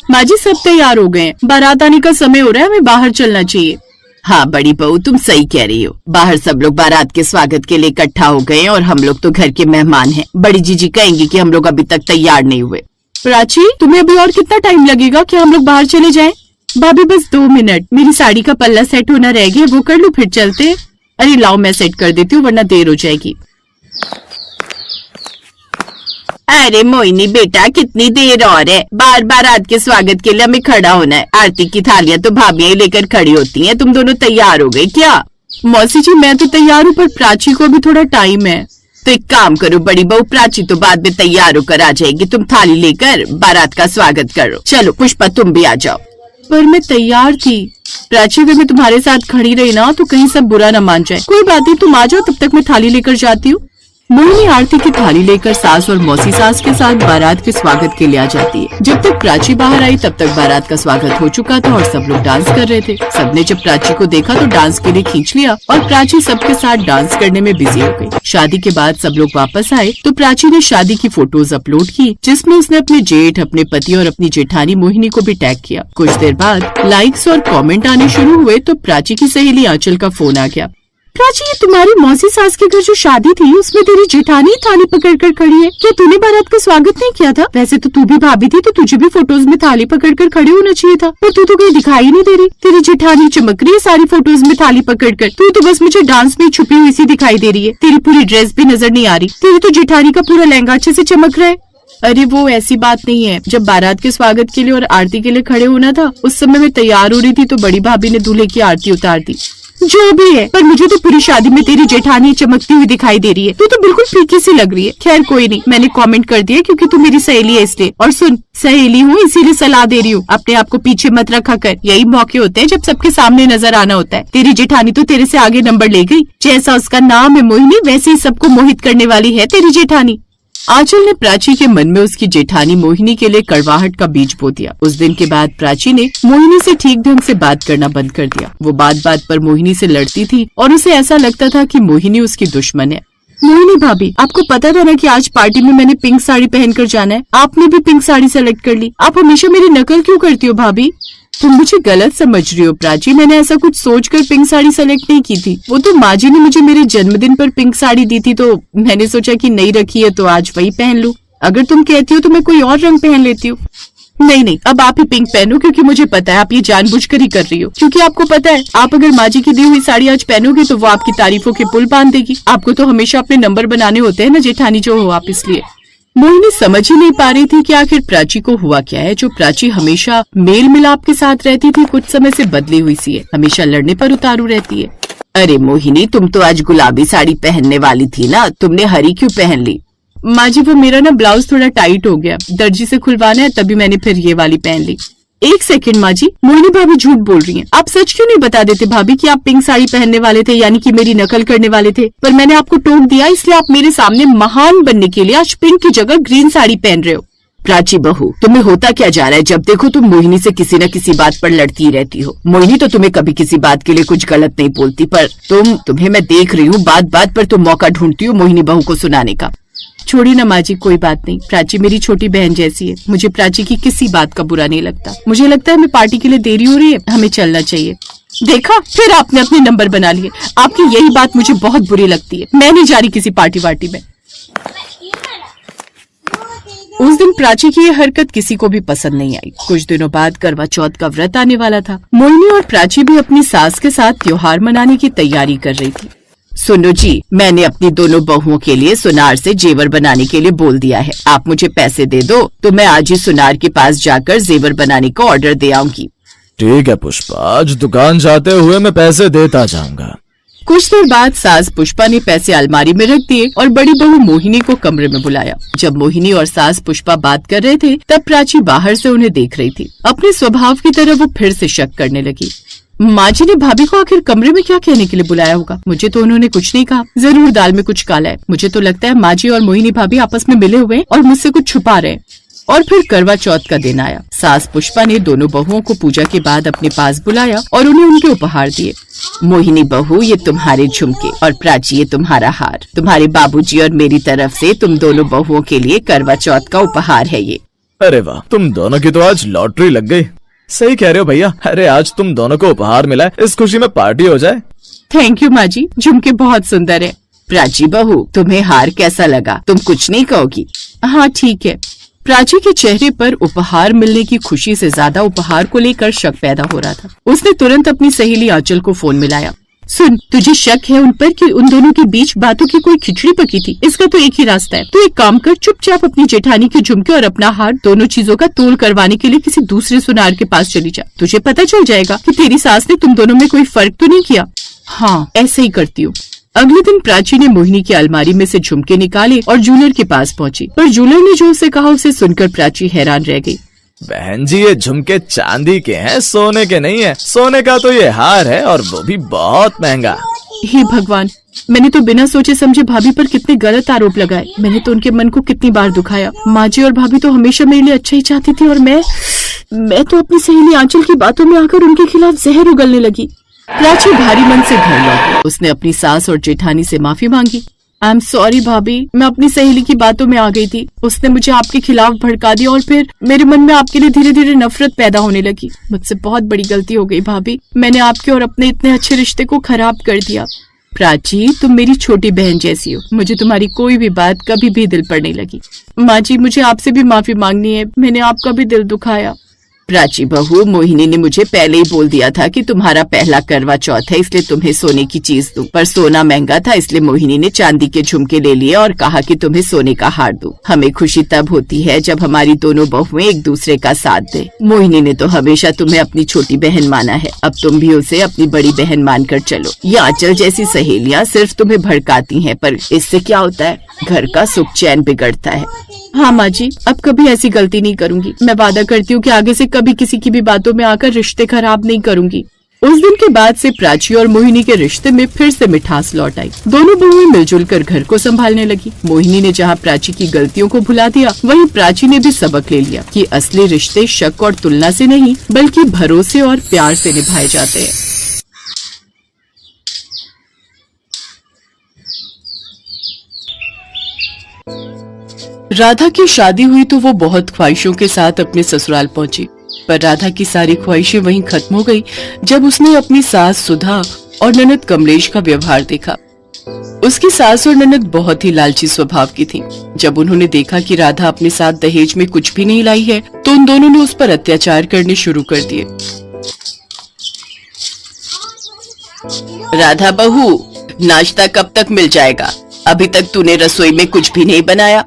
माँ जी सब तैयार हो गए हैं, बारात आने का समय हो रहा है, हमें बाहर चलना चाहिए। हाँ बड़ी बहू, तुम सही कह रही हो। बाहर सब लोग बारात के स्वागत के लिए इकट्ठा हो गए हैं और हम लोग तो घर के मेहमान हैं। बड़ी जीजी कहेंगी कि हम लोग अभी तक तैयार नहीं हुए। प्राची, तुम्हें अभी और कितना टाइम लगेगा कि हम लोग बाहर चले जाएं? भाभी बस 2 मिनट, मेरी साड़ी का पल्ला सेट होना रह गया, वो कर लूं फिर चलते। अरे लाओ मैं सेट कर देती हूँ वरना देर हो जाएगी। अरे मोहिनी बेटा, कितनी देर और है? बार बार रात के स्वागत के लिए हमें खड़ा होना है। आरती की थालियां तो भाभियां लेकर खड़ी होती हैं। तुम दोनों तैयार हो गए क्या? मौसी जी मैं तो तैयार हूँ, पर प्राची को भी थोड़ा टाइम है। तो एक काम करो बड़ी बहू, प्राची तो बाद में तैयार होकर आ जाएगी। तुम थाली लेकर बारात का स्वागत करो। चलो पुष्पा तुम भी आ जाओ। पर मैं तैयार थी। प्राची, अगर मैं तुम्हारे साथ खड़ी रही ना तो कहीं सब बुरा न मान जाए। कोई बात नहीं, तुम आ जाओ, तब तक मैं थाली लेकर जाती हूँ। मोहिनी आरती की थाली लेकर सास और मौसी सास के साथ बारात के स्वागत के लिए आ जाती है। जब तक प्राची बाहर आई तब तक बारात का स्वागत हो चुका था और सब लोग डांस कर रहे थे। सबने जब प्राची को देखा तो डांस के लिए खींच लिया और प्राची सबके साथ डांस करने में बिजी हो गई। शादी के बाद सब लोग वापस आए तो प्राची ने शादी की फोटोज अपलोड की, जिसमें उसने अपने जेठ, अपने पति और अपनी जेठानी मोहिनी को भी टैग किया। कुछ देर बाद लाइक्स और कॉमेंट आने शुरू हुए तो प्राची की सहेली आंचल का फोन आ गया। प्राची, ये तुम्हारी मौसी सास के घर जो शादी थी उसमें तेरी जेठानी थाली पकड़ कर खड़ी है। क्या तूने बारात का स्वागत नहीं किया था? वैसे तो तू भी भाभी थी तो तुझे भी फोटोज में थाली पकड़ कर खड़े होना चाहिए था, पर तू तो कहीं दिखाई नहीं दे रही। तेरी जेठानी चमक रही है सारी फोटोज में थाली पकड़ कर, तू तो बस मुझे डांस में छुपी हुई सी दिखाई दे रही है। तेरी पूरी ड्रेस भी नजर नहीं आ रही। तेरी तो जेठानी का पूरा लहंगा अच्छे से चमक रहा है। अरे वो ऐसी बात नहीं है, जब बारात के स्वागत के लिए और आरती के लिए खड़े होना था उस समय मैं तैयार हो रही थी तो बड़ी भाभी ने दूल्हे की आरती उतार दी। जो भी है, पर मुझे तो पूरी शादी में तेरी जेठानी चमकती हुई दिखाई दे रही है। तू तो बिल्कुल फीकी सी लग रही है। खैर कोई नहीं, मैंने कमेंट कर दिया क्योंकि तू मेरी सहेली है इसलिए। और सुन, सहेली हूँ इसीलिए सलाह दे रही हूँ, अपने आप को पीछे मत रखा कर। यही मौके होते हैं जब सबके सामने नजर आना होता है। तेरी जेठानी तो तेरे से आगे नंबर ले गई। जैसा उसका नाम है मोहिनी, वैसे ही सबको मोहित करने वाली है तेरी जेठानी। आंचल ने प्राची के मन में उसकी जेठानी मोहिनी के लिए कड़वाहट का बीज बो दिया। उस दिन के बाद प्राची ने मोहिनी से ठीक ढंग से बात करना बंद कर दिया। वो बात बात पर मोहिनी से लड़ती थी और उसे ऐसा लगता था कि मोहिनी उसकी दुश्मन है। मोहिनी भाभी, आपको पता था ना कि आज पार्टी में मैंने पिंक साड़ी पहनकर जाना है। आपने भी पिंक साड़ी सेलेक्ट कर ली। आप हमेशा मेरी नकल क्यों करती हो भाभी? तुम मुझे गलत समझ रही हो प्राची, मैंने ऐसा कुछ सोचकर पिंक साड़ी सेलेक्ट नहीं की थी। वो तो माँ जी ने मुझे मेरे जन्मदिन पर पिंक साड़ी दी थी तो मैंने सोचा कि नहीं रखी है तो आज वही पहन लूं। अगर तुम कहती हो तो मैं कोई और रंग पहन लेती हूँ। नहीं, अब आप ही पिंक पहनो, क्योंकि मुझे पता है आप ये जानबूझकर ही कर रही हो। क्योंकि आपको पता है आप अगर माँ जी की दी हुई साड़ी आज पहनोगी तो वो आपकी तारीफों के पुल बांध देगी। आपको तो हमेशा अपने नंबर बनाने होते हैं ना जेठानी जो हो आप, इसलिए। मोहिनी समझ ही नहीं पा रही थी कि आखिर प्राची को हुआ क्या है। जो प्राची हमेशा मेल मिलाप के साथ रहती थी कुछ समय से बदली हुई सी है, हमेशा लड़ने पर उतारू रहती है। अरे मोहिनी, तुम तो आज गुलाबी साड़ी पहनने वाली थी ना, तुमने हरी क्यों पहन ली? माँ जी वो मेरा ना ब्लाउज थोड़ा टाइट हो गया, दर्जी से खुलवाना है, तभी मैंने फिर ये वाली पहन ली। एक सेकंड माँ जी, मोहिनी भाभी झूठ बोल रही हैं। आप सच क्यों नहीं बता देते भाभी कि आप पिंक साड़ी पहनने वाले थे, यानी कि मेरी नकल करने वाले थे? पर मैंने आपको टोक दिया, इसलिए आप मेरे सामने महान बनने के लिए आज पिंक की जगह ग्रीन साड़ी पहन रहे हो। प्राची बहू, तुम्हें होता क्या जा रहा है? जब देखो तुम मोहिनी से किसी न किसी बात पर लड़ती रहती हो। मोहिनी तो तुम्हें कभी किसी बात के लिए कुछ गलत नहीं बोलती, पर तुम्हें मैं देख रही हूँ बात बात पर तुम मौका ढूंढती हो मोहिनी बहू को सुनाने का। छोड़ी ना माँ जी, कोई बात नहीं। प्राची मेरी छोटी बहन जैसी है, मुझे प्राची की किसी बात का बुरा नहीं लगता। मुझे लगता है हमें पार्टी के लिए देरी हो रही है, हमें चलना चाहिए। देखा, फिर आपने अपने नंबर बना लिए। आपकी यही बात मुझे बहुत बुरी लगती है। मैं नहीं जा रही किसी पार्टी वार्टी में। उस दिन प्राची की ये हरकत किसी को भी पसंद नहीं आई। कुछ दिनों बाद करवा चौथ का व्रत आने वाला था। मोहिनी और प्राची भी अपनी सास के साथ त्योहार मनाने की तैयारी कर रही थी। सुनो जी, मैंने अपनी दोनों बहुओं के लिए सुनार से जेवर बनाने के लिए बोल दिया है। आप मुझे पैसे दे दो तो मैं आज ही सुनार के पास जाकर जेवर बनाने का ऑर्डर दे आऊंगी। ठीक है पुष्पा, आज दुकान जाते हुए मैं पैसे देता जाऊंगा। कुछ देर बाद सास पुष्पा ने पैसे अलमारी में रख दिए और बड़ी बहू मोहिनी को कमरे में बुलाया। जब मोहिनी और सास पुष्पा बात कर रहे थे तब प्राची बाहर से उन्हें देख रही थी। अपने स्वभाव की तरह वो फिर से शक करने लगी। माँ जी ने भाभी को आखिर कमरे में क्या कहने के लिए बुलाया होगा? मुझे तो उन्होंने कुछ नहीं कहा। जरूर दाल में कुछ काला है। मुझे तो लगता है माँ जी और मोहिनी भाभी आपस में मिले हुए और मुझसे कुछ छुपा रहे हैं। और फिर करवा चौथ का दिन आया। सास पुष्पा ने दोनों बहुओं को पूजा के बाद अपने पास बुलाया और उन्हें उनके उपहार दिए। मोहिनी बहू, ये तुम्हारे झुमके और प्राची ये तुम्हारा हार। तुम्हारे बाबूजी और मेरी तरफ से तुम दोनों बहुओं के लिए करवा चौथ का उपहार है ये। अरे वाह, तुम दोनों की तो आज लॉटरी लग गई। सही कह रहे हो भैया। अरे आज तुम दोनों को उपहार मिला है, इस खुशी में पार्टी हो जाए। थैंक यू माँ जी, झुमके बहुत सुंदर है। प्राची बहू, तुम्हें हार कैसा लगा? तुम कुछ नहीं कहोगी? हाँ ठीक है। प्राची के चेहरे पर उपहार मिलने की खुशी से ज्यादा उपहार को लेकर शक पैदा हो रहा था। उसने तुरंत अपनी सहेली आंचल को फोन मिलाया। सुन, तुझे शक है उन पर कि उन दोनों के बीच बातों की कोई खिचड़ी पकी थी? इसका तो एक ही रास्ता है। तू एक काम कर, चुपचाप अपनी जेठानी के झुमके और अपना हार, दोनों चीजों का तोल करवाने के लिए किसी दूसरे सुनार के पास चली जा। तुझे पता चल जाएगा कि तेरी सास ने तुम दोनों में कोई फर्क तो नहीं किया। हाँ, ऐसे ही करती हूँ। अगले दिन प्राची ने मोहिनी की अलमारी में से झुमके निकाले और जूलर के पास पहुंची, पर जूलर ने जो उसे कहा उसे सुनकर प्राची हैरान रह गई। बहन जी, ये झुमके चांदी के हैं, सोने के नहीं है। सोने का तो ये हार है, और वो भी बहुत महंगा। हे भगवान, मैंने तो बिना सोचे समझे भाभी पर कितने गलत आरोप लगाए। मैंने तो उनके मन को कितनी बार दुखाया। माँ जी और भाभी तो हमेशा मेरे लिए अच्छा ही चाहती थी, और मैं तो अपनी सहेली आंचल की बातों में आकर उनके खिलाफ जहर उगलने लगी। प्राची भारी मन से घर लौटी। उसने अपनी सास और जेठानी से माफी मांगी। आई एम सॉरी भाभी, मैं अपनी सहेली की बातों में आ गई थी। उसने मुझे आपके खिलाफ भड़का दिया और फिर मेरे मन में आपके लिए धीरे धीरे नफरत पैदा होने लगी। मुझसे बहुत बड़ी गलती हो गई भाभी। मैंने आपके और अपने इतने अच्छे रिश्ते को खराब कर दिया। प्राची, तुम मेरी छोटी बहन जैसी हो। मुझे तुम्हारी कोई भी बात कभी भी दिल पर नहीं लगी। माँ जी, मुझे आपसे भी माफी मांगनी है। मैंने आपका भी दिल दुखाया। प्राची बहू, मोहिनी ने मुझे पहले ही बोल दिया था कि तुम्हारा पहला करवा चौथ है, इसलिए तुम्हें सोने की चीज दूं। पर सोना महंगा था, इसलिए मोहिनी ने चांदी के झुमके ले लिए और कहा कि तुम्हें सोने का हार दूं। हमें खुशी तब होती है जब हमारी दोनों बहुएं एक दूसरे का साथ दे। मोहिनी ने तो हमेशा तुम्हें अपनी छोटी बहन माना है, अब तुम भी उसे अपनी बड़ी बहन मानकर चलो। ये आंचल जैसी सहेलियां सिर्फ तुम्हें भड़काती हैं, पर इससे क्या होता है? घर का सुख चैन बिगड़ता है। हाँ माँ जी, अब कभी ऐसी गलती नहीं करूंगी। मैं वादा करती हूँ कि आगे से कभी किसी की भी बातों में आकर रिश्ते खराब नहीं करूंगी। उस दिन के बाद से प्राची और मोहिनी के रिश्ते में फिर से मिठास लौट आई। दोनों बहुएं मिलजुल कर घर को संभालने लगी। मोहिनी ने जहाँ प्राची की गलतियों को भुला दिया, वहीं प्राची ने भी सबक ले लिया कि असली रिश्ते शक और तुलना से नहीं, बल्कि भरोसे और प्यार से निभाए जाते हैं। राधा की शादी हुई तो वो बहुत ख्वाहिशों के साथ अपने ससुराल पहुंची, पर राधा की सारी ख्वाहिशें वहीं खत्म हो गई जब उसने अपनी सास सुधा और ननद कमलेश का व्यवहार देखा। उसकी सास और ननद बहुत ही लालची स्वभाव की थीं। जब उन्होंने देखा कि राधा अपने साथ दहेज में कुछ भी नहीं लाई है, तो उन दोनों ने उस पर अत्याचार करने शुरू कर दिए। राधा बहू, नाश्ता कब तक मिल जाएगा? अभी तक तूने रसोई में कुछ भी नहीं बनाया।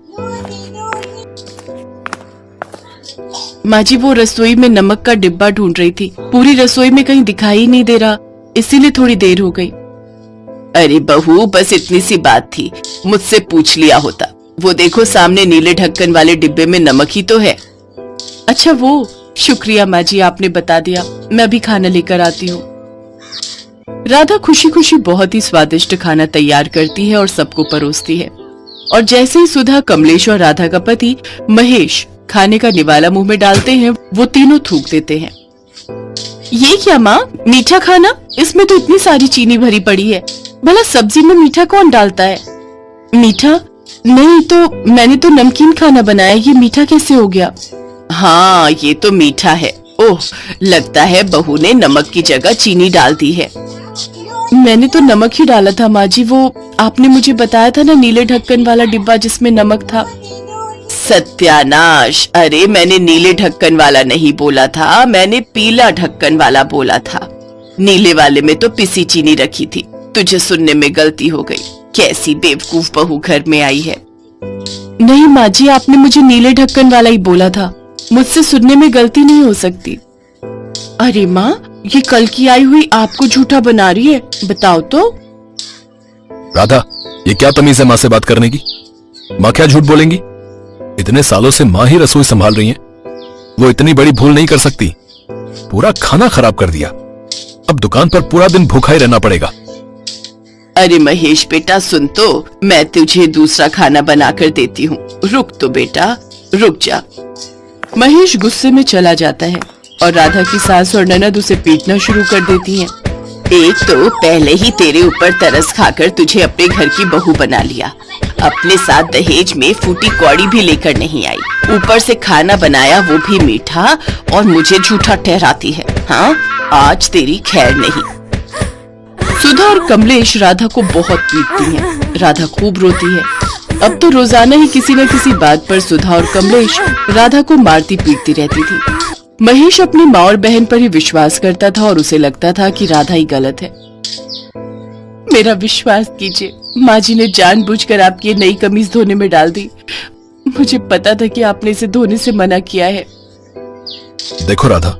माँ जी, वो रसोई में नमक का डिब्बा ढूंढ रही थी। पूरी रसोई में कहीं दिखाई नहीं दे रहा, इसीलिए थोड़ी देर हो गई। अरे बहू, बस इतनी सी बात थी, मुझसे पूछ लिया होता। वो देखो, सामने नीले ढक्कन वाले डिब्बे में नमक ही तो है। अच्छा वो, शुक्रिया माँ जी, आपने बता दिया। मैं अभी खाना लेकर आती हूँ। राधा खुशी खुशी बहुत ही स्वादिष्ट खाना तैयार करती है और सबको परोसती है। और जैसे ही सुधा, कमलेश और राधा का पति महेश खाने का निवाला मुंह में डालते हैं, वो तीनों थूक देते हैं। ये क्या माँ, मीठा खाना? इसमें तो इतनी सारी चीनी भरी पड़ी है। भला सब्जी में मीठा कौन डालता है? मीठा नहीं तो मैंने तो नमकीन खाना बनाया, ये मीठा कैसे हो गया? हाँ, ये तो मीठा है। ओह, लगता है बहू ने नमक की जगह चीनी डाल दी है। मैंने तो नमक ही डाला था माँ जी। वो आपने मुझे बताया था ना, नीले ढक्कन वाला डिब्बा जिसमें नमक था। सत्यानाश! अरे मैंने नीले ढक्कन वाला नहीं बोला था, मैंने पीला ढक्कन वाला बोला था। नीले वाले में तो पिसी चीनी रखी थी। तुझे सुनने में गलती हो गई। कैसी बेवकूफ बहू घर में आई है। नहीं माँ जी, आपने मुझे नीले ढक्कन वाला ही बोला था। मुझसे सुनने में गलती नहीं हो सकती। अरे माँ, ये कल की आई हुई आपको झूठा बना रही है, बताओ तो। राधा, ये क्या तमीज है माँ से बात करने की? माँ क्या झूठ बोलेंगी? इतने सालों से माँ ही रसोई संभाल रही हैं। वो इतनी बड़ी भूल नहीं कर सकती। पूरा खाना खराब कर दिया। अब दुकान पर पूरा दिन भूखा ही रहना पड़ेगा। अरे महेश बेटा, सुन तो, मैं तुझे दूसरा खाना बनाकर देती हूँ। रुक तो बेटा, रुक जा। महेश गुस्से में चला जाता है और राधा की सास और ननद उसे पीटना शुरू कर देती हैं। एक तो पहले ही तेरे ऊपर तरस खाकर तुझे अपने घर की बहू बना लिया, अपने साथ दहेज में फूटी कौड़ी भी लेकर नहीं आई। ऊपर से खाना बनाया वो भी मीठा, और मुझे झूठा ठहराती है। हाँ, आज तेरी खैर नहीं। सुधा और कमलेश राधा को बहुत पीटती हैं। राधा खूब रोती है। अब तो रोजाना ही किसी न किसी बात पर सुधा और कमलेश राधा को मारती पीटती रहती थी। महेश अपनी माँ और बहन पर ही विश्वास करता था और उसे लगता था कि राधा ही गलत है। मेरा विश्वास कीजिए, माँ जी ने जानबूझकर आपकी ये नई कमीज धोने में डाल दी। मुझे पता था कि आपने इसे धोने से मना किया है। देखो राधा,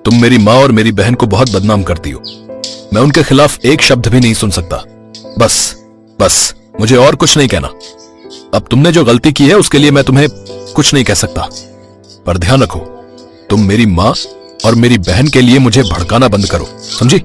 तुम मेरी माँ और मेरी बहन को बहुत बदनाम करती हो। मैं उनके खिलाफ एक शब्द भी नहीं सुन सकता। बस मुझे और कुछ नहीं कहना। अब तुमने जो गलती की है उसके लिए मैं तुम्हें कुछ नहीं कह सकता, पर ध्यान रखो, तुम मेरी माँ और मेरी बहन के लिए मुझे भड़काना बंद करो, समझी?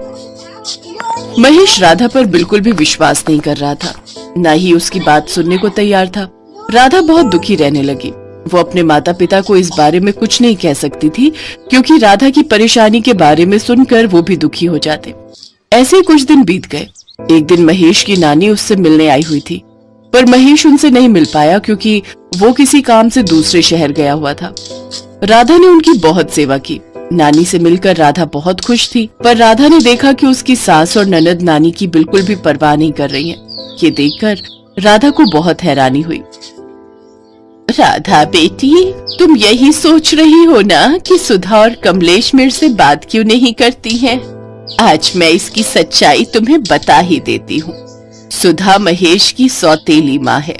महेश राधा पर बिल्कुल भी विश्वास नहीं कर रहा था, न ही उसकी बात सुनने को तैयार था। राधा बहुत दुखी रहने लगी। वो अपने माता पिता को इस बारे में कुछ नहीं कह सकती थी, क्योंकि राधा की परेशानी के बारे में सुनकर वो भी दुखी हो जाते। ऐसे ही कुछ दिन बीत गए। एक दिन महेश की नानी उससे मिलने आई हुई थी, पर महेश उनसे नहीं मिल पाया क्योंकि वो किसी काम से दूसरे शहर गया हुआ था। राधा ने उनकी बहुत सेवा की। नानी से मिलकर राधा बहुत खुश थी, पर राधा ने देखा कि उसकी सास और ननद नानी की बिल्कुल भी परवाह नहीं कर रही हैं। ये देखकर राधा को बहुत हैरानी हुई। राधा बेटी, तुम यही सोच रही हो ना कि सुधा और कमलेश मेरे से बात क्यों नहीं करती हैं? आज मैं इसकी सच्चाई तुम्हें बता ही देती हूँ। सुधा महेश की सौतेली माँ है।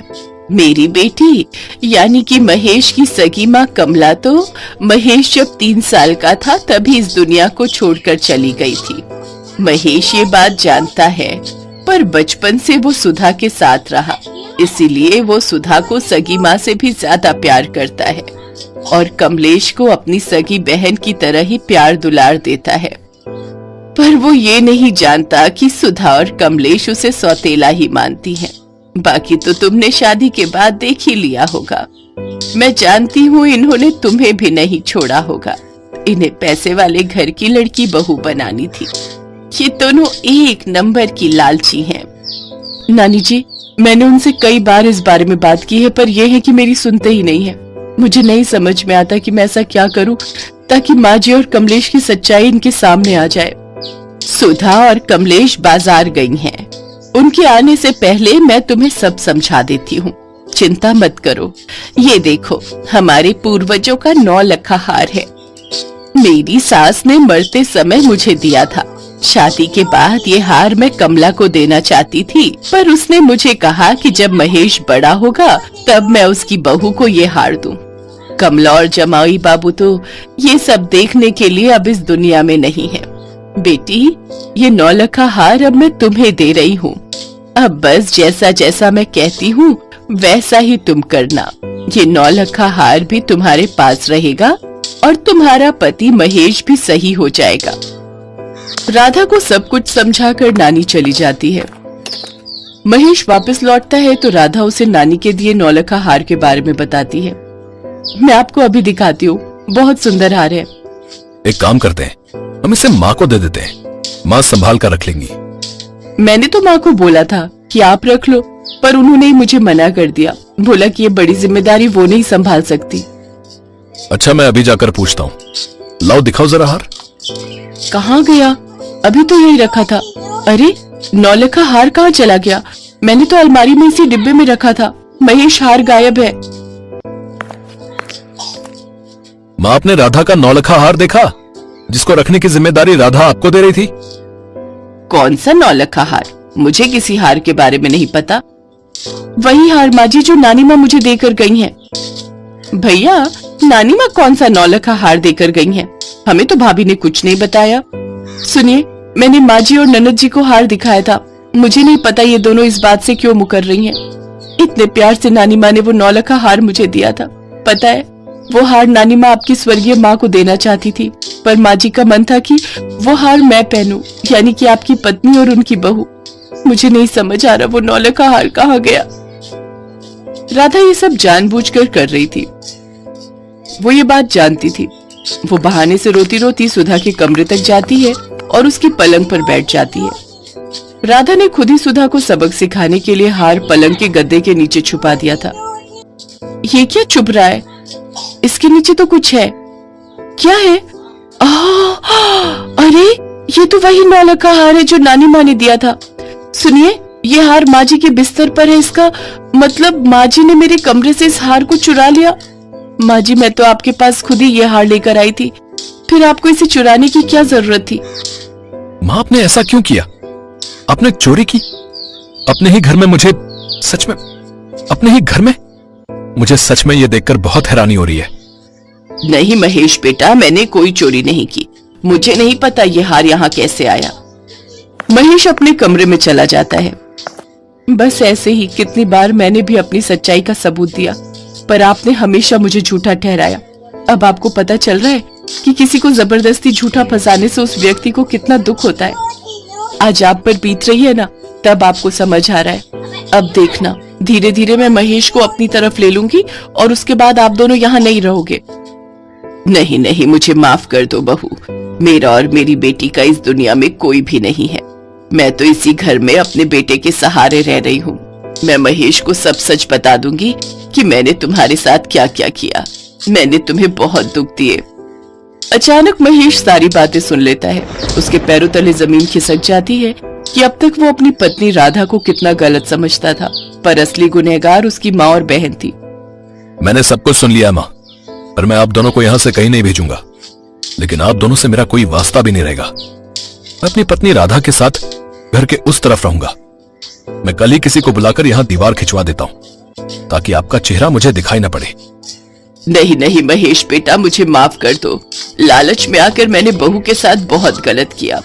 मेरी बेटी यानी कि महेश की सगी माँ कमला तो महेश जब 3 साल का था तभी इस दुनिया को छोड़कर चली गई थी। महेश ये बात जानता है, पर बचपन से वो सुधा के साथ रहा, इसीलिए वो सुधा को सगी माँ से भी ज्यादा प्यार करता है और कमलेश को अपनी सगी बहन की तरह ही प्यार दुलार देता है। पर वो ये नहीं जानता कि सुधा और कमलेश उसे सौतेला ही मानती हैं। बाकी तो तुमने शादी के बाद देख ही लिया होगा। मैं जानती हूँ इन्होंने तुम्हें भी नहीं छोड़ा होगा। इन्हें पैसे वाले घर की लड़की बहू बनानी थी। ये दोनों एक नंबर की लालची हैं। नानी जी, मैंने उनसे कई बार इस बारे में बात की है, पर यह है कि मेरी सुनते ही नहीं है। मुझे नहीं समझ में आता कि मैं ऐसा क्या करूं ताकि माँ जी और कमलेश की सच्चाई इनके सामने आ जाए। सुधा और कमलेश बाजार गई हैं। उनके आने से पहले मैं तुम्हें सब समझा देती हूँ, चिंता मत करो। ये देखो, हमारे पूर्वजों का 9 लखा हार है। मेरी सास ने मरते समय मुझे दिया था। शादी के बाद ये हार मैं कमला को देना चाहती थी, पर उसने मुझे कहा कि जब महेश बड़ा होगा तब मैं उसकी बहू को ये हार दूं। कमला और जमाई बाबू तो ये सब देखने के लिए अब इस दुनिया में नहीं है। बेटी, ये 9 लखा हार अब मैं तुम्हें दे रही हूँ। अब बस जैसा जैसा मैं कहती हूँ वैसा ही तुम करना। ये 9 लखा हार भी तुम्हारे पास रहेगा और तुम्हारा पति महेश भी सही हो जाएगा। राधा को सब कुछ समझाकर नानी चली जाती है। महेश वापस लौटता है तो राधा उसे नानी के दिए 9 लखा हार के बारे में बताती है। मैं आपको अभी दिखाती हूँ, बहुत सुंदर हार है। एक काम करते हैं, हम इसे माँ को दे देते हैं। माँ संभाल कर रख लेंगी। मैंने तो माँ को बोला था कि आप रख लो, पर उन्होंने ही मुझे मना कर दिया। बोला कि ये बड़ी जिम्मेदारी वो नहीं संभाल सकती। अच्छा, मैं अभी जाकर पूछता हूँ। लाओ दिखाओ जरा हार। कहाँ गया? अभी तो यही रखा था। अरे, 9 लखा हार कहाँ चला गया? मैंने तो अलमारी में इसी डिब्बे में रखा था। महेश, हार गायब है। माँ, आपने राधा का 9 लखा हार देखा, जिसको रखने की जिम्मेदारी राधा आपको दे रही थी? कौन सा 9 लखा हार? मुझे किसी हार के बारे में नहीं पता। वही हार माँ जी जो नानी माँ मुझे देकर गई हैं। भैया, नानी माँ कौन सा 9 लखा हार देकर गई हैं? हमें तो भाभी ने कुछ नहीं बताया। सुनिए, मैंने माँ जी और ननद जी को हार दिखाया था। मुझे नहीं पता ये दोनों इस बात से क्यों मुकर रही हैं। इतने प्यार से नानी माँ ने वो 9 लखा हार मुझे दिया था। पता है, वो हार नानी माँ आपकी स्वर्गीय माँ को देना चाहती थी, पर माँ जी का मन था कि वो हार मैं पहनूं, यानी कि आपकी पत्नी और उनकी बहू। मुझे नहीं समझ आ रहा वो 9 लखा हार कहाँ गया। राधा ये सब जानबूझकर कर रही थी। वो ये बात जानती थी। वो बहाने से रोती रोती सुधा के कमरे तक जाती है और उसकी पलंग पर बैठ जाती है। राधा ने खुद ही सुधा को सबक सिखाने के लिए हार पलंग के गद्दे के नीचे छुपा दिया था। ये क्या छुप रहा है? इसके नीचे तो कुछ है। क्या है? अरे ये तो वही नौलखा हार है जो नानी माँ ने दिया था। सुनिए, ये हार माँ जी के बिस्तर पर है। इसका मतलब माँ जी ने मेरे कमरे से इस हार को चुरा लिया। माँ जी, मैं तो आपके पास खुद ही ये हार लेकर आई थी, फिर आपको इसे चुराने की क्या जरूरत थी? माँ, आपने ऐसा क्यों किया? आपने चोरी की अपने ही घर में? मुझे सच में अपने ही घर में? मुझे सच में ये देखकर बहुत हैरानी हो रही है। नहीं महेश बेटा, मैंने कोई चोरी नहीं की। मुझे नहीं पता ये हार यहाँ कैसे आया। महेश अपने कमरे में चला जाता है। बस ऐसे ही कितनी बार मैंने भी अपनी सच्चाई का सबूत दिया, पर आपने हमेशा मुझे झूठा ठहराया। अब आपको पता चल रहा है कि किसी को जबरदस्ती झूठा फंसाने से उस व्यक्ति को कितना दुख होता है। आज आप पर बीत रही है ना, तब आपको समझ आ रहा है। अब देखना, धीरे धीरे मैं महेश को अपनी तरफ ले लूंगी और उसके बाद आप दोनों यहाँ नहीं रहोगे। नहीं नहीं, मुझे माफ कर दो बहू। मेरा और मेरी बेटी का इस दुनिया में कोई भी नहीं है। मैं तो इसी घर में अपने बेटे के सहारे रह रही हूँ। मैं महेश को सब सच बता दूंगी कि मैंने तुम्हारे साथ क्या क्या किया। मैंने तुम्हें बहुत दुख दिए। अचानक महेश सारी बातें सुन लेता है। उसके पैरों तले जमीन खिसक जाती है कि अब तक वो अपनी पत्नी राधा को कितना गलत समझता था, पर असली गुनहगार उसकी माँ और बहन थी। मैंने सब कुछ सुन लिया माँ, और मैं आप दोनों को यहाँ से कहीं नहीं भेजूंगा। लेकिन आप दोनों से मेरा कोई वास्ता भी नहीं रहेगा। मैं अपनी पत्नी राधा के साथ घर के उस तरफ रहूंगा। मैं कल ही किसी को बुलाकर यहाँ दीवार खिंचवा देता हूँ, ताकि आपका चेहरा मुझे दिखाई न पड़े। नहीं नहीं महेश बेटा, मुझे माफ कर दो। लालच में आकर मैंने बहू के साथ बहुत गलत किया।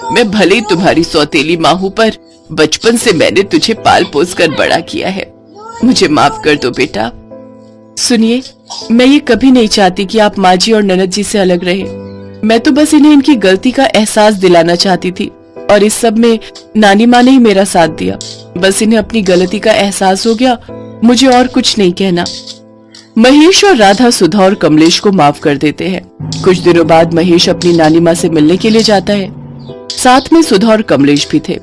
मैं भले ही तुम्हारी सौतेली माँ हूं, पर बचपन से मैंने तुझे पाल पोस कर बड़ा किया है। मुझे माफ कर दो बेटा। सुनिए, मैं ये कभी नहीं चाहती कि आप माँ जी और ननद जी से अलग रहे। मैं तो बस इन्हें इनकी गलती का एहसास दिलाना चाहती थी, और इस सब में नानी माँ ने ही मेरा साथ दिया। बस इन्हें अपनी गलती का एहसास हो गया, मुझे और कुछ नहीं कहना। महेश और राधा सुधा और कमलेश को माफ कर देते हैं। कुछ दिनों बाद महेश अपनी नानी माँ से मिलने के लिए जाता है। साथ में सुधा और कमलेश भी थे।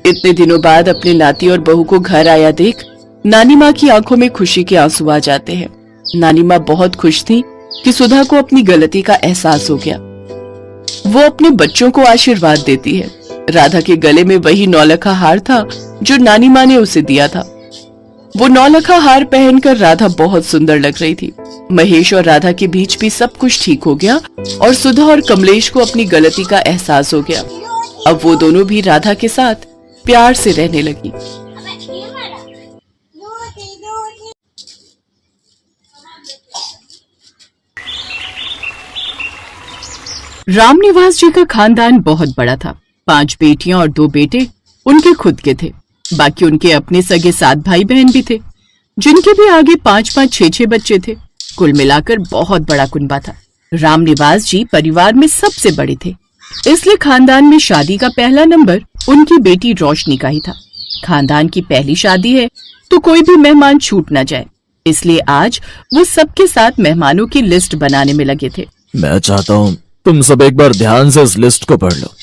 इतने दिनों बाद अपने नाती और बहू को घर आया देख नानी माँ की आंखों में खुशी के आंसू आ जाते हैं। नानी माँ बहुत खुश थी कि सुधा को अपनी गलती का एहसास हो गया। वो अपने बच्चों को आशीर्वाद देती है। राधा के गले में वही नौलखा हार था जो नानी माँ ने उसे दिया था। वो नौलखा हार पहनकर राधा बहुत सुंदर लग रही थी। महेश और राधा के बीच भी सब कुछ ठीक हो गया और सुधा और कमलेश को अपनी गलती का एहसास हो गया। अब वो दोनों भी राधा के साथ प्यार से रहने लगी। रामनिवास जी का खानदान बहुत बड़ा था। 5 बेटियां और 2 बेटे उनके खुद के थे। बाकी उनके अपने सगे 7 भाई बहन भी थे, जिनके भी आगे 5-5, 6-6 बच्चे थे। कुल मिलाकर बहुत बड़ा कुनबा था। रामनिवास जी परिवार में सबसे बड़े थे, इसलिए खानदान में शादी का पहला नंबर उनकी बेटी रोशनी का ही था। खानदान की पहली शादी है तो कोई भी मेहमान छूट न जाए, इसलिए आज वो सबके साथ मेहमानों की लिस्ट बनाने में लगे थे। मैं चाहता हूँ तुम सब एक बार ध्यान से इस लिस्ट को पढ़ लो।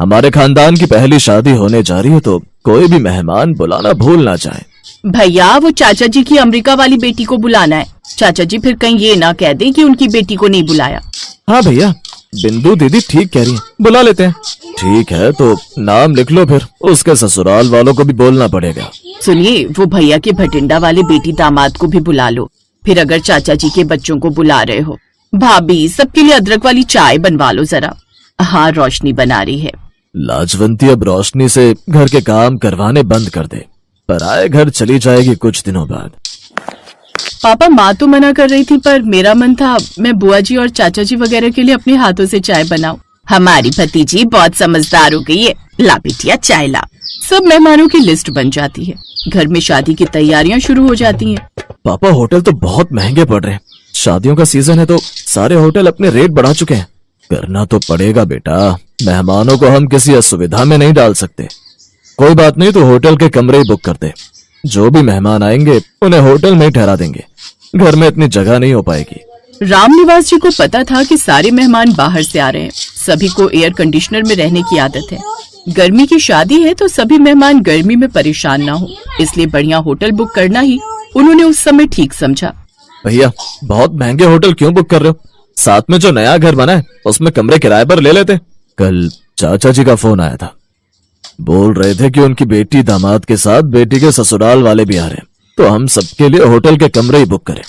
हमारे खानदान की पहली शादी होने जा रही है, तो कोई भी मेहमान बुलाना भूल ना जाए। भैया, वो चाचा जी की अमेरिका वाली बेटी को बुलाना है। चाचा जी फिर कहीं ये ना कह दें कि उनकी बेटी को नहीं बुलाया। हाँ भैया, बिंदु दीदी ठीक कह रही है, बुला लेते हैं। ठीक है, तो नाम लिख लो, फिर उसके ससुराल वालों को भी बोलना पड़ेगा। सुनिए, वो भैया के भटिंडा वाले बेटी दामाद को भी बुला लो। फिर अगर चाचा जी के बच्चों को बुला रहे हो, भाभी सबके लिए अदरक वाली चाय बनवा लो जरा। हाँ, रोशनी बना रही है। लाजवंती अब रोशनी से घर के काम करवाने बंद कर दे, पराए घर चली जाएगी कुछ दिनों बाद। पापा, माँ तो मना कर रही थी, पर मेरा मन था मैं बुआ जी और चाचा जी वगैरह के लिए अपने हाथों से चाय बनाऊं। हमारी भतीजी बहुत समझदार हो गई है। ला बिटिया चाय ला। सब मेहमानों की लिस्ट बन जाती है। घर में शादी की तैयारियां शुरू हो जाती हैं। पापा, होटल तो बहुत महंगे पड़ रहे हैं। शादियों का सीजन है तो सारे होटल अपने रेट बढ़ा चुके हैं। करना तो पड़ेगा बेटा, मेहमानों को हम किसी असुविधा में नहीं डाल सकते। कोई बात नहीं, तो होटल के कमरे ही बुक कर दे। जो भी मेहमान आएंगे उन्हें होटल में ही ठहरा देंगे, घर में इतनी जगह नहीं हो पाएगी। रामनिवास जी को पता था कि सारे मेहमान बाहर से आ रहे हैं। सभी को एयर कंडीशनर में रहने की आदत है। गर्मी की शादी है तो सभी मेहमान गर्मी में परेशान ना हो, इसलिए बढ़िया होटल बुक करना ही उन्होंने उस समय ठीक समझा। भैया बहुत महंगे होटल क्यों बुक कर रहे हो? साथ में जो नया घर बना है उसमें कमरे किराए पर ले लेते। कल चाचा जी का फोन आया था, बोल रहे थे कि उनकी बेटी दामाद के साथ बेटी के ससुराल वाले भी आ रहे हैं, तो हम सबके लिए होटल के कमरे ही बुक करें।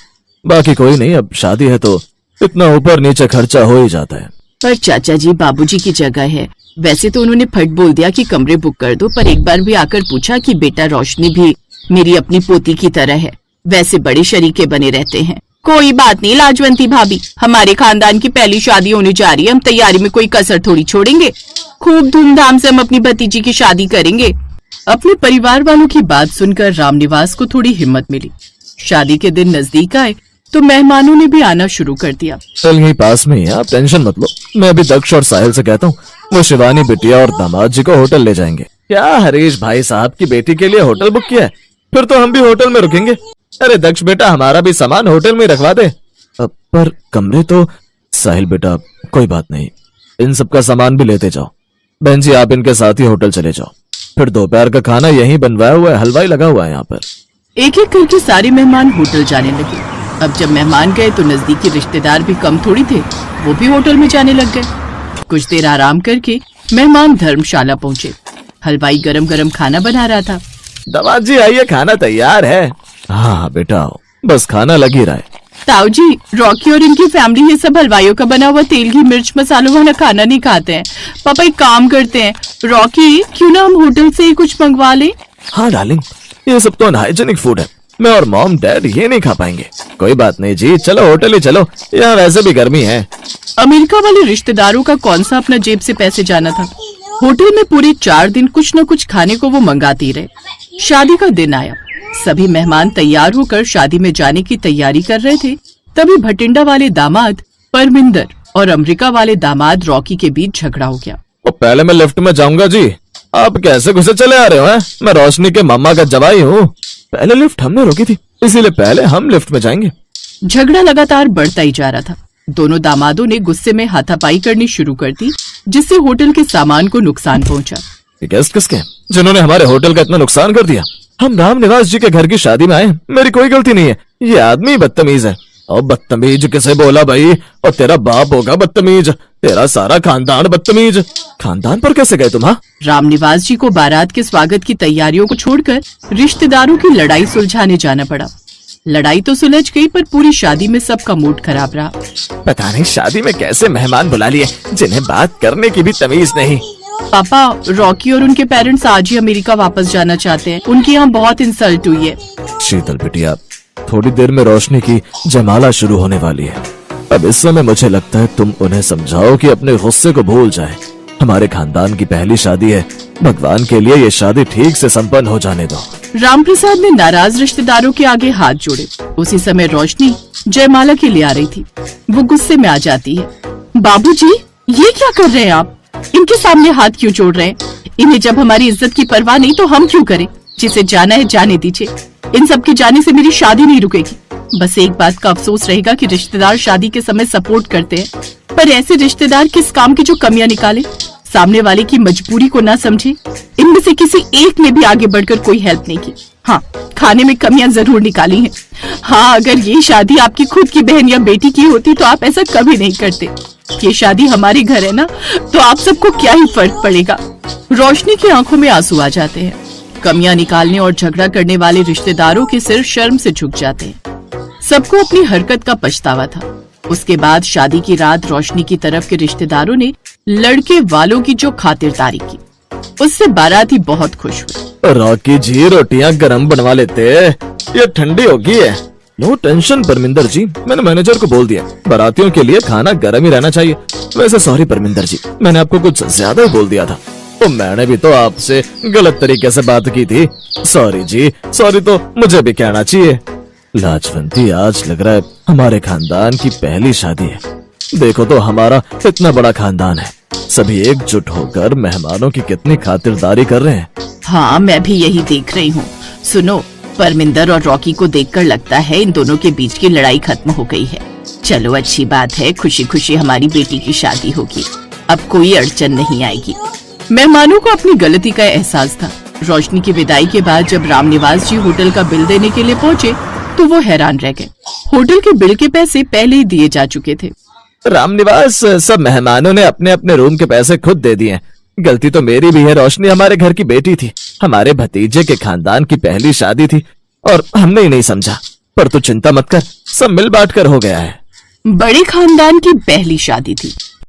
बाकी कोई नहीं, अब शादी है तो इतना ऊपर नीचे खर्चा हो ही जाता है। पर चाचा जी बाबूजी की जगह है। वैसे तो उन्होंने फट बोल दिया कि कमरे बुक कर दो, पर एक बार भी आकर पूछा कि बेटा रोशनी भी मेरी अपनी पोती की तरह है, वैसे बड़े शरीके बने रहते हैं। कोई बात नहीं लाजवंती भाभी, हमारे खानदान की पहली शादी होने जा रही है, हम तैयारी में कोई कसर थोड़ी छोड़ेंगे। खूब धूमधाम से हम अपनी भतीजी की शादी करेंगे। अपने परिवार वालों की बात सुनकर रामनिवास को थोड़ी हिम्मत मिली। शादी के दिन नजदीक आए तो मेहमानों ने भी आना शुरू कर दिया। चल यही पास में ही है, आप टेंशन मत लो। मैं अभी दक्ष और साहिल से कहता हूँ, वो शिवानी बिटिया और दामाद जी को होटल ले जाएंगे। क्या हरीश भाई साहब की बेटी के लिए होटल बुक किया है? फिर तो हम भी होटल में रुकेंगे। अरे दक्ष बेटा, हमारा भी सामान होटल में रखवा दे। पर कमरे तो। साहिल बेटा कोई बात नहीं, इन सबका सामान भी लेते जाओ। बहन जी आप इनके साथ ही होटल चले जाओ। फिर दोपहर का खाना यहीं बनवाया हुआ है, हलवाई लगा हुआ है यहाँ पर। एक एक करके सारे मेहमान होटल जाने लगे। अब जब मेहमान गए तो नजदीकी रिश्तेदार भी कम थोड़ी थे, वो भी होटल में जाने लग गए। कुछ देर आराम करके मेहमान धर्मशाला पहुँचे। हलवाई गरम गरम खाना बना रहा था। दामाद जी आइए, खाना तैयार है। हाँ बेटा आओ, बस खाना लग ही रहा है। ताऊ जी, रॉकी और इनकी फैमिली ये सब हलवाइयों का बना हुआ तेल घी मिर्च मसालों वाला खाना नहीं खाते हैं। पापा एक काम करते हैं, रॉकी क्यों ना हम होटल से ही कुछ मंगवा लें? हाँ डार्लिंग, ये सब तो अनहाइजेनिक फूड है, मैं और मॉम डैड ये नहीं खा पाएंगे। कोई बात नहीं जी, चलो होटल ही चलो, यहाँ वैसे भी गर्मी है। अमेरिका वाले रिश्तेदारों का कौन सा अपना जेब से पैसे जाना था। होटल में पूरे 4 दिन कुछ न कुछ खाने को वो मंगाते ही रहे। शादी का दिन आया, सभी मेहमान तैयार होकर शादी में जाने की तैयारी कर रहे थे। तभी भटिंडा वाले दामाद परमिंदर और अमेरिका वाले दामाद रॉकी के बीच झगड़ा हो गया। पहले मैं लिफ्ट में जाऊंगा जी, आप कैसे घुसे चले आ रहे हो? मैं रोशनी के मामा का जवाई हूँ। पहले लिफ्ट हमने रोकी थी, इसीलिए पहले हम लिफ्ट में जाएंगे। झगड़ा लगातार बढ़ता ही जा रहा था। दोनों दामादों ने गुस्से में हाथापाई करनी शुरू कर दी, जिससे होटल के सामान को नुकसान पहुंचा। ये गेस्ट किसके हैं जिन्होंने हमारे होटल का इतना नुकसान कर दिया? हम रामनिवास जी के घर की शादी में आए, मेरी कोई गलती नहीं है। ये आदमी बदतमीज है। और बदतमीज किसे बोला भाई? और तेरा बाप होगा बदतमीज, तेरा सारा खानदान बदतमीज। खानदान पर कैसे गए तुम? हाँ, रामनिवास जी को बारात के स्वागत की तैयारियों को छोड़कर रिश्तेदारों की लड़ाई सुलझाने जाना पड़ा। लड़ाई तो सुलझ गई, पर पूरी शादी में सबका मूड खराब रहा। पता नहीं शादी में कैसे मेहमान बुला लिए जिन्हें बात करने की भी तमीज नहीं। पापा, रॉकी और उनके पेरेंट्स आज ही अमेरिका वापस जाना चाहते हैं। उनके यहाँ बहुत इंसल्ट हुई है। शीतल बिटिया, थोड़ी देर में रोशनी की जयमाला शुरू होने वाली है। अब इस समय मुझे लगता है तुम उन्हें समझाओ कि अपने गुस्से को भूल जाएं। हमारे खानदान की पहली शादी है, भगवान के लिए ये शादी ठीक से संपन्न हो जाने दो। रामप्रसाद ने नाराज रिश्तेदारों के आगे हाथ जोड़े। उसी समय रोशनी जयमाला के लिए आ रही थी। वो गुस्से में आ जाती है। बाबूजी, ये क्या कर रहे हैं आप? इनके सामने हाथ क्यों जोड़ रहे हैं? इन्हें जब हमारी इज्जत की परवाह नहीं तो हम क्यों करें? जिसे जाना है जाने दीजिए। इन सब के जाने से मेरी शादी नहीं रुकेगी। बस एक बात का अफसोस रहेगा कि रिश्तेदार शादी के समय सपोर्ट करते हैं, पर ऐसे रिश्तेदार किस काम की जो कमियां निकाले, सामने वाले की मजबूरी को ना समझे। इनमें से किसी एक ने भी आगे बढ़कर कोई हेल्प नहीं की। हाँ, खाने में कमियां जरूर निकाली हैं। हाँ, अगर ये शादी आपकी खुद की बहन या बेटी की होती तो आप ऐसा कभी नहीं करते। ये शादी हमारे घर है ना, तो आप सबको क्या ही फर्क पड़ेगा। रोशनी की आंखों में आंसू आ जाते हैं। कमियां निकालने और झगड़ा करने वाले रिश्तेदारों के सिर शर्म से झुक जाते हैं। सबको अपनी हरकत का पछतावा था। उसके बाद शादी की रात रोशनी की तरफ के रिश्तेदारों ने लड़के वालों की जो खातिरदारी की, उससे बाराती बहुत खुश हुए। रॉकी जी, रोटियां गरम बनवा लेते, ये ठंडी होगी है। नो टेंशन परमिंदर जी, मैंने मैनेजर को बोल दिया बारातियों के लिए खाना गर्म ही रहना चाहिए। वैसे सॉरी परमिंदर जी, मैंने आपको कुछ ज्यादा ही बोल दिया था। तो मैंने भी तो आपसे गलत तरीके से बात की थी। सॉरी जी, सॉरी तो मुझे भी कहना चाहिए। लाजवंती, आज लग रहा है हमारे खानदान की पहली शादी है। देखो तो हमारा इतना बड़ा खानदान है, सभी एकजुट होकर मेहमानों की कितनी खातिरदारी कर रहे हैं। हाँ, मैं भी यही देख रही हूँ। सुनो, परमिंदर और रॉकी को देखकर लगता है इन दोनों के बीच की लड़ाई खत्म हो गई है। चलो अच्छी बात है, खुशी खुशी हमारी बेटी की शादी होगी, अब कोई अड़चन नहीं आएगी। मेहमानों को अपनी गलती का एहसास था। रोशनी की विदाई के बाद जब रामनिवास जी होटल का बिल देने के लिए पहुँचे तो तो वो हैरान रह गए। होटल के बिल के पैसे पहले ही दिए जा चुके थे। रामनिवास, सब मेहमानों ने अपने अपने रूम के पैसे खुद दे दिए। गलती तो मेरी भी है। रोशनी हमारे घर की बेटी थी, हमारे भतीजे के खानदान की पहली शादी थी और हमने ही नहीं समझा। पर तू चिंता मत कर, सब मिल बांट कर हो गया है। बड़े खानदान की पहली शादी थी,